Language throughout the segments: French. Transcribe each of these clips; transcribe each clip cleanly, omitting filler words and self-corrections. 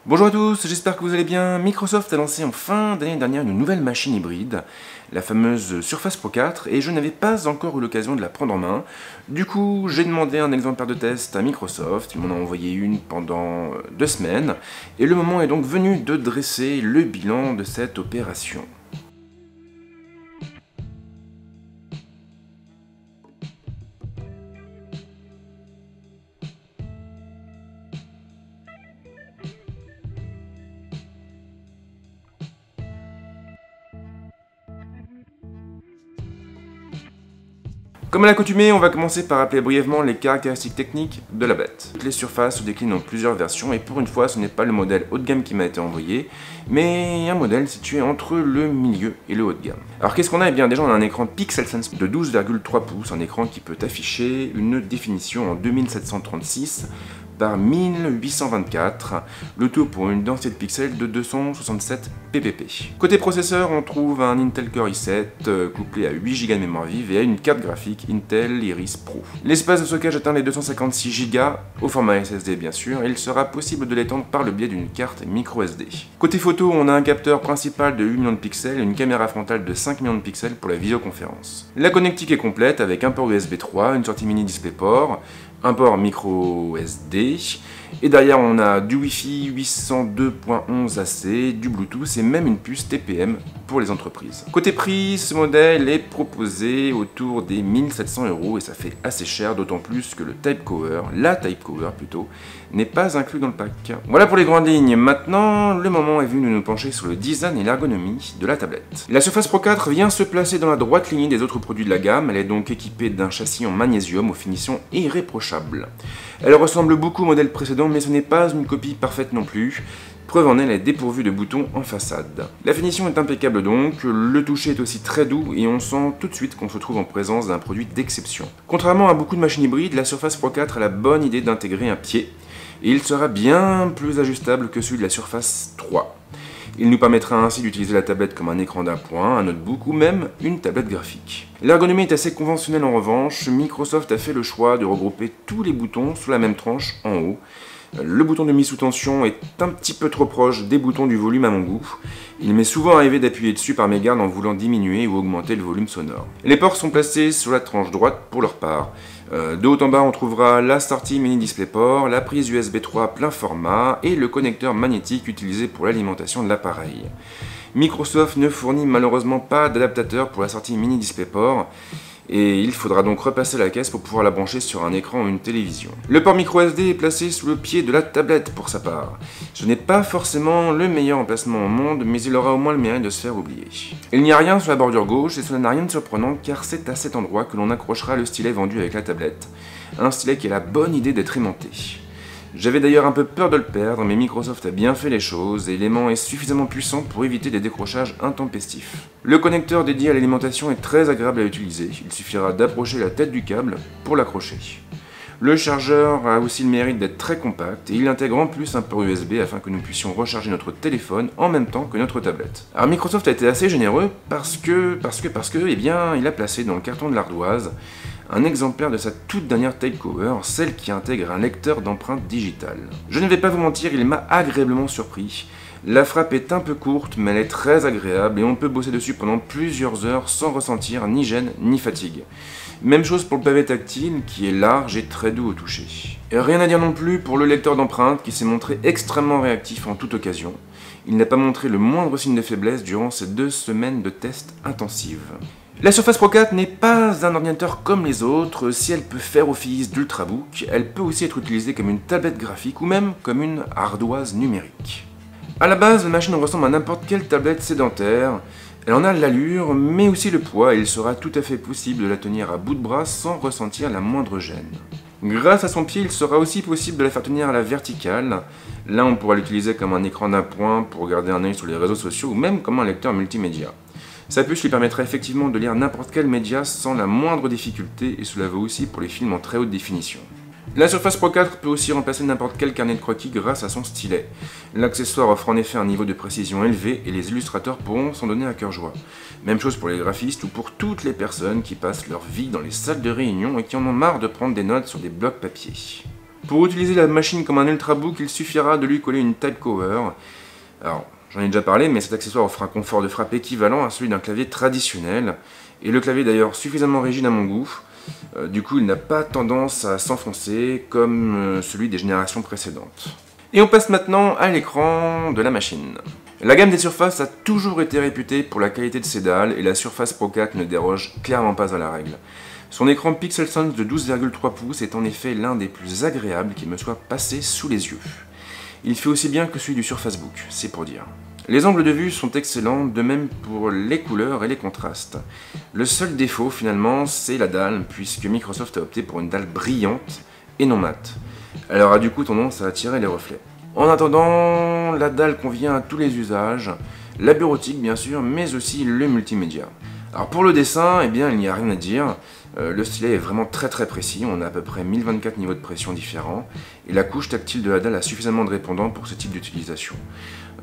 Bonjour à tous, j'espère que vous allez bien. Microsoft a lancé en fin d'année dernière une nouvelle machine hybride, la fameuse Surface Pro 4, et je n'avais pas encore eu l'occasion de la prendre en main. Du coup, j'ai demandé un exemplaire de test à Microsoft, ils m'en ont envoyé une pendant 2 semaines, et le moment est donc venu de dresser le bilan de cette opération. Comme à l'accoutumée, on va commencer par rappeler brièvement les caractéristiques techniques de la bête. Toutes les surfaces se déclinent en plusieurs versions et pour une fois ce n'est pas le modèle haut de gamme qui m'a été envoyé, mais un modèle situé entre le milieu et le haut de gamme. Alors qu'est-ce qu'on a? Eh bien déjà on a un écran PixelSense de 12,3 pouces, un écran qui peut afficher une définition en 2736 par 1824, le tout pour une densité de pixels de 267 ppp. Côté processeur, on trouve un Intel Core i7 couplé à 8 Go de mémoire vive et à une carte graphique Intel Iris Pro. L'espace de stockage atteint les 256 Go au format SSD bien sûr, et il sera possible de l'étendre par le biais d'une carte microSD. Côté photo, on a un capteur principal de 8 millions de pixels et une caméra frontale de 5 millions de pixels pour la visioconférence. La connectique est complète avec un port USB 3, une sortie mini DisplayPort, un port micro SD, et derrière on a du Wi-Fi 802.11 AC, du Bluetooth et même une puce TPM pour les entreprises. Côté prix, ce modèle est proposé autour des 1700 € et ça fait assez cher, d'autant plus que le la Type Cover plutôt, n'est pas inclus dans le pack. Voilà pour les grandes lignes. Maintenant, le moment est venu de nous pencher sur le design et l'ergonomie de la tablette. La Surface Pro 4 vient se placer dans la droite lignée des autres produits de la gamme. Elle est donc équipée d'un châssis en magnésium aux finitions irréprochables. Elle ressemble beaucoup au modèle précédent, mais ce n'est pas une copie parfaite non plus. Preuve en est, elle est dépourvue de boutons en façade. La finition est impeccable donc, le toucher est aussi très doux et on sent tout de suite qu'on se trouve en présence d'un produit d'exception. Contrairement à beaucoup de machines hybrides, la Surface Pro 4 a la bonne idée d'intégrer un pied et il sera bien plus ajustable que celui de la Surface 3. Il nous permettra ainsi d'utiliser la tablette comme un écran d'appoint, un notebook ou même une tablette graphique. L'ergonomie est assez conventionnelle en revanche, Microsoft a fait le choix de regrouper tous les boutons sous la même tranche en haut. Le bouton de mise sous tension est un petit peu trop proche des boutons du volume à mon goût. Il m'est souvent arrivé d'appuyer dessus par mégarde en voulant diminuer ou augmenter le volume sonore. Les ports sont placés sur la tranche droite pour leur part. De haut en bas, on trouvera la sortie mini DisplayPort, la prise USB 3 plein format et le connecteur magnétique utilisé pour l'alimentation de l'appareil. Microsoft ne fournit malheureusement pas d'adaptateur pour la sortie mini DisplayPort et il faudra donc repasser la caisse pour pouvoir la brancher sur un écran ou une télévision. Le port microSD est placé sous le pied de la tablette pour sa part. Ce n'est pas forcément le meilleur emplacement au monde, mais il aura au moins le mérite de se faire oublier. Il n'y a rien sur la bordure gauche et cela n'a rien de surprenant car c'est à cet endroit que l'on accrochera le stylet vendu avec la tablette, un stylet qui a la bonne idée d'être aimanté. J'avais d'ailleurs un peu peur de le perdre, mais Microsoft a bien fait les choses et l'aimant est suffisamment puissant pour éviter des décrochages intempestifs. Le connecteur dédié à l'alimentation est très agréable à utiliser, il suffira d'approcher la tête du câble pour l'accrocher. Le chargeur a aussi le mérite d'être très compact et il intègre en plus un port USB afin que nous puissions recharger notre téléphone en même temps que notre tablette. Alors Microsoft a été assez généreux parce que, eh bien, il a placé dans le carton de l'ardoise un exemplaire de sa toute dernière Type Cover, celle qui intègre un lecteur d'empreintes digitales. Je ne vais pas vous mentir, il m'a agréablement surpris. La frappe est un peu courte, mais elle est très agréable et on peut bosser dessus pendant plusieurs heures sans ressentir ni gêne ni fatigue. Même chose pour le pavé tactile qui est large et très doux au toucher. Et rien à dire non plus pour le lecteur d'empreintes qui s'est montré extrêmement réactif en toute occasion. Il n'a pas montré le moindre signe de faiblesse durant ces 2 semaines de tests intensifs. La Surface Pro 4 n'est pas un ordinateur comme les autres, si elle peut faire office d'ultrabook, elle peut aussi être utilisée comme une tablette graphique ou même comme une ardoise numérique. A la base, la machine ressemble à n'importe quelle tablette sédentaire, elle en a l'allure mais aussi le poids et il sera tout à fait possible de la tenir à bout de bras sans ressentir la moindre gêne. Grâce à son pied, il sera aussi possible de la faire tenir à la verticale, là on pourra l'utiliser comme un écran d'appoint pour garder un œil sur les réseaux sociaux ou même comme un lecteur multimédia. Sa puce lui permettra effectivement de lire n'importe quel média sans la moindre difficulté et cela vaut aussi pour les films en très haute définition. La Surface Pro 4 peut aussi remplacer n'importe quel carnet de croquis grâce à son stylet. L'accessoire offre en effet un niveau de précision élevé et les illustrateurs pourront s'en donner à cœur joie. Même chose pour les graphistes ou pour toutes les personnes qui passent leur vie dans les salles de réunion et qui en ont marre de prendre des notes sur des blocs papier. Pour utiliser la machine comme un ultrabook, il suffira de lui coller une type cover. Alors, j'en ai déjà parlé, mais cet accessoire offre un confort de frappe équivalent à celui d'un clavier traditionnel. Et le clavier est d'ailleurs suffisamment rigide à mon goût. Du coup, il n'a pas tendance à s'enfoncer comme celui des générations précédentes. Et on passe maintenant à l'écran de la machine. La gamme des Surface a toujours été réputée pour la qualité de ses dalles et la Surface Pro 4 ne déroge clairement pas à la règle. Son écran Pixel Sense de 12,3 pouces est en effet l'un des plus agréables qui me soit passé sous les yeux. Il fait aussi bien que celui du Surface Book, c'est pour dire. Les angles de vue sont excellents, de même pour les couleurs et les contrastes. Le seul défaut finalement, c'est la dalle, puisque Microsoft a opté pour une dalle brillante et non mate. Elle aura du coup tendance à attirer les reflets. En attendant, la dalle convient à tous les usages, la bureautique bien sûr, mais aussi le multimédia. Alors pour le dessin, eh bien il n'y a rien à dire. Le stylet est vraiment très précis, on a à peu près 1024 niveaux de pression différents, et la couche tactile de la dalle a suffisamment de répondants pour ce type d'utilisation.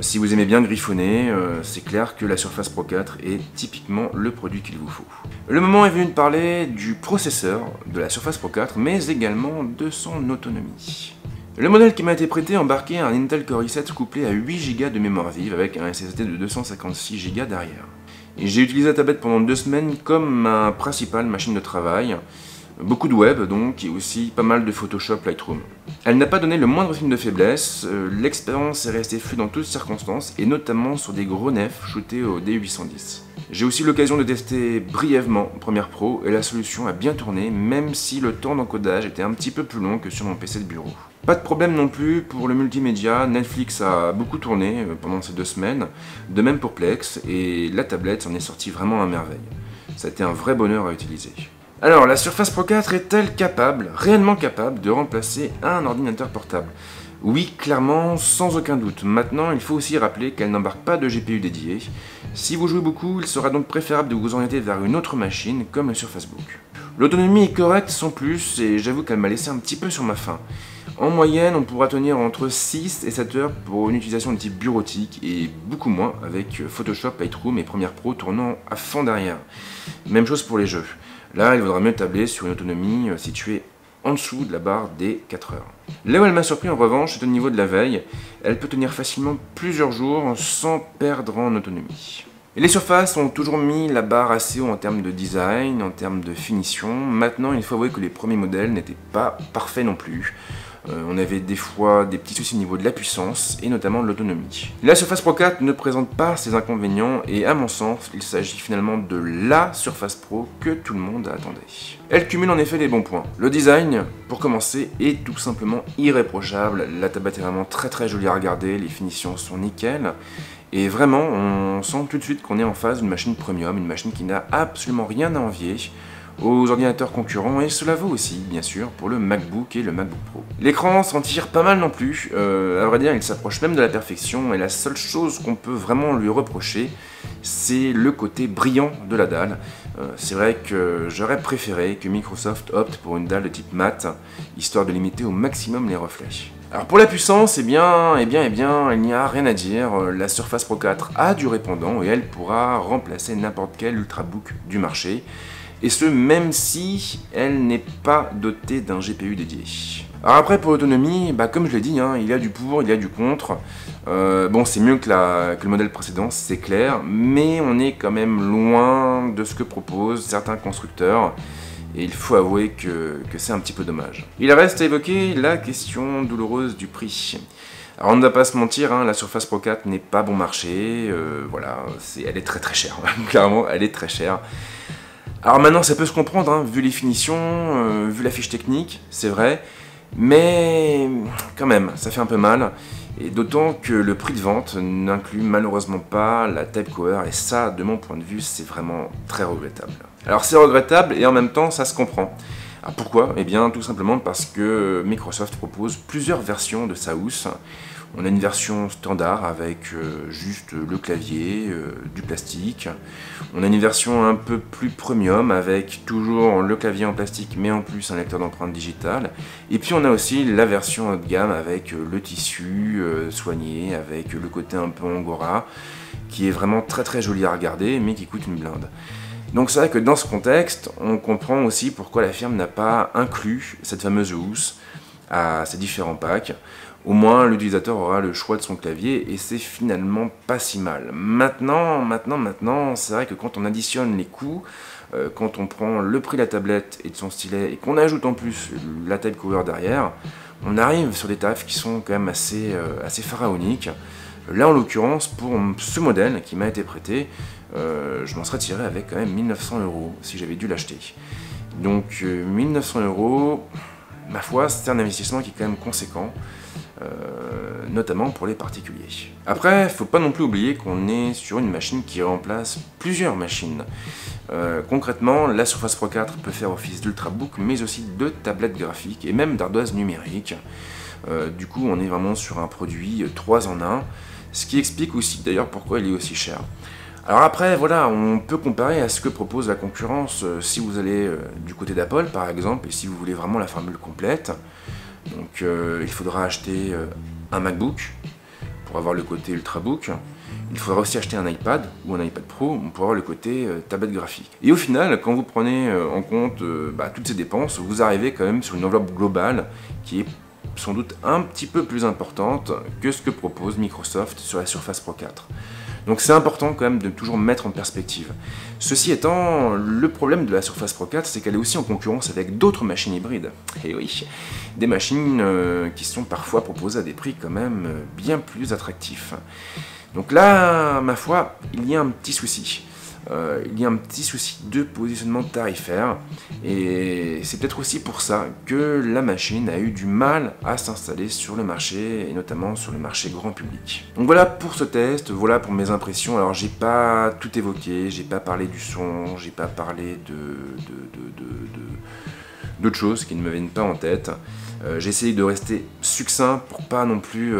Si vous aimez bien griffonner, c'est clair que la Surface Pro 4 est typiquement le produit qu'il vous faut. Le moment est venu de parler du processeur de la Surface Pro 4, mais également de son autonomie. Le modèle qui m'a été prêté embarquait un Intel Core i7 couplé à 8 Go de mémoire vive avec un SSD de 256 Go derrière. Et j'ai utilisé la tablette pendant 2 semaines comme ma principale machine de travail. Beaucoup de web donc, et aussi pas mal de Photoshop, Lightroom. Elle n'a pas donné le moindre signe de faiblesse, l'expérience est restée fluide dans toutes circonstances, et notamment sur des gros nefs shootés au D810. J'ai aussi eu l'occasion de tester brièvement Premiere Pro, et la solution a bien tourné, même si le temps d'encodage était un petit peu plus long que sur mon PC de bureau. Pas de problème non plus pour le multimédia, Netflix a beaucoup tourné pendant ces 2 semaines, de même pour Plex, et la tablette s'en est sortie vraiment à merveille. Ça a été un vrai bonheur à utiliser. Alors, la Surface Pro 4 est-elle capable, réellement capable, de remplacer un ordinateur portable? Oui, clairement, sans aucun doute. Maintenant, il faut aussi rappeler qu'elle n'embarque pas de GPU dédié. Si vous jouez beaucoup, il sera donc préférable de vous orienter vers une autre machine, comme le Surface Book. L'autonomie est correcte sans plus, et j'avoue qu'elle m'a laissé un petit peu sur ma faim. En moyenne, on pourra tenir entre 6 et 7 heures pour une utilisation de type bureautique, et beaucoup moins avec Photoshop, Lightroom et Premiere Pro tournant à fond derrière. Même chose pour les jeux. Là, il vaudra mieux tabler sur une autonomie située en dessous de la barre des 4 heures. Là où elle m'a surpris en revanche, c'est au niveau de la veille. Elle peut tenir facilement plusieurs jours sans perdre en autonomie. Et les Surface ont toujours mis la barre assez haut en termes de design, en termes de finition. Maintenant, il faut avouer que les premiers modèles n'étaient pas parfaits non plus. On avait des fois des petits soucis au niveau de la puissance et notamment de l'autonomie. La Surface Pro 4 ne présente pas ces inconvénients et à mon sens, il s'agit finalement de la Surface Pro que tout le monde attendait. Elle cumule en effet les bons points. Le design, pour commencer, est tout simplement irréprochable. La tablette est vraiment très jolie à regarder, les finitions sont nickel. Et vraiment, on sent tout de suite qu'on est en face d'une machine premium, une machine qui n'a absolument rien à envier aux ordinateurs concurrents, et cela vaut aussi, bien sûr, pour le MacBook et le MacBook Pro. L'écran s'en tire pas mal non plus, à vrai dire, il s'approche même de la perfection, et la seule chose qu'on peut vraiment lui reprocher, c'est le côté brillant de la dalle. C'est vrai que j'aurais préféré que Microsoft opte pour une dalle de type mat, histoire de limiter au maximum les reflets. Alors pour la puissance, eh bien, il n'y a rien à dire. La Surface Pro 4 a du répondant et elle pourra remplacer n'importe quel ultrabook du marché. Et ce, même si elle n'est pas dotée d'un GPU dédié. Alors après, pour l'autonomie, comme je l'ai dit, il y a du pour, il y a du contre. Bon, c'est mieux que le modèle précédent, c'est clair, mais on est quand même loin de ce que proposent certains constructeurs. Et il faut avouer que c'est un petit peu dommage. Il reste à évoquer la question douloureuse du prix. Alors on ne va pas se mentir, la Surface Pro 4 n'est pas bon marché, voilà, elle est très chère, clairement elle est très chère. Alors maintenant ça peut se comprendre, vu les finitions, vu la fiche technique, c'est vrai, mais quand même, ça fait un peu mal. Et d'autant que le prix de vente n'inclut malheureusement pas la Type Cover, et ça, de mon point de vue, c'est vraiment très regrettable. Alors c'est regrettable, et en même temps, ça se comprend. Alors pourquoi? Eh bien, tout simplement parce que Microsoft propose plusieurs versions de sa housse. On a une version standard avec juste le clavier, du plastique. On a une version un peu plus premium avec toujours le clavier en plastique mais en plus un lecteur d'empreintes digitales. Et puis on a aussi la version haut de gamme avec le tissu soigné, avec le côté un peu angora, qui est vraiment très joli à regarder mais qui coûte une blinde. Donc c'est vrai que dans ce contexte, on comprend aussi pourquoi la firme n'a pas inclus cette fameuse housse. à ces différents packs. Au moins l'utilisateur aura le choix de son clavier et c'est finalement pas si mal. Maintenant, c'est vrai que quand on additionne les coûts, quand on prend le prix de la tablette et de son stylet et qu'on ajoute en plus la type cover derrière, on arrive sur des tarifs qui sont quand même assez pharaoniques. Là en l'occurrence, pour ce modèle qui m'a été prêté, je m'en serais tiré avec quand même 1900 € si j'avais dû l'acheter. Donc 1900 €, ma foi, c'est un investissement qui est quand même conséquent, notamment pour les particuliers. Après, il ne faut pas non plus oublier qu'on est sur une machine qui remplace plusieurs machines. Concrètement, la Surface Pro 4 peut faire office d'ultrabook, mais aussi de tablette graphique et même d'ardoise numérique. Du coup, on est vraiment sur un produit 3 en 1, ce qui explique aussi d'ailleurs pourquoi il est aussi cher. Alors après, voilà, on peut comparer à ce que propose la concurrence si vous allez du côté d'Apple par exemple, et si vous voulez vraiment la formule complète. Donc il faudra acheter un MacBook pour avoir le côté Ultrabook. Il faudra aussi acheter un iPad ou un iPad Pro pour avoir le côté tablette graphique. Et au final, quand vous prenez en compte toutes ces dépenses, vous arrivez quand même sur une enveloppe globale qui est sans doute un petit peu plus importante que ce que propose Microsoft sur la Surface Pro 4. Donc c'est important quand même de toujours mettre en perspective. Ceci étant, le problème de la Surface Pro 4, c'est qu'elle est aussi en concurrence avec d'autres machines hybrides. Et oui, des machines qui sont parfois proposées à des prix quand même bien plus attractifs. Donc là, ma foi, il y a un petit souci. Il y a un petit souci de positionnement tarifaire et c'est peut-être aussi pour ça que la machine a eu du mal à s'installer sur le marché et notamment sur le marché grand public. Donc voilà pour ce test, voilà pour mes impressions. Alors j'ai pas tout évoqué, j'ai pas parlé du son, j'ai pas parlé d'autres choses qui ne me viennent pas en tête. J'ai essayé de rester succinct pour pas non plus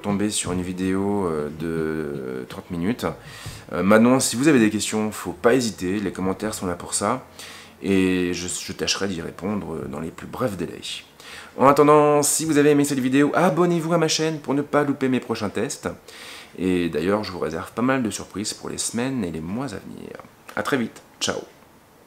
tomber sur une vidéo de 30 minutes. Maintenant, si vous avez des questions, faut pas hésiter, les commentaires sont là pour ça, et je tâcherai d'y répondre dans les plus brefs délais. En attendant, si vous avez aimé cette vidéo, abonnez-vous à ma chaîne pour ne pas louper mes prochains tests. Et d'ailleurs, je vous réserve pas mal de surprises pour les semaines et les mois à venir. A très vite, ciao.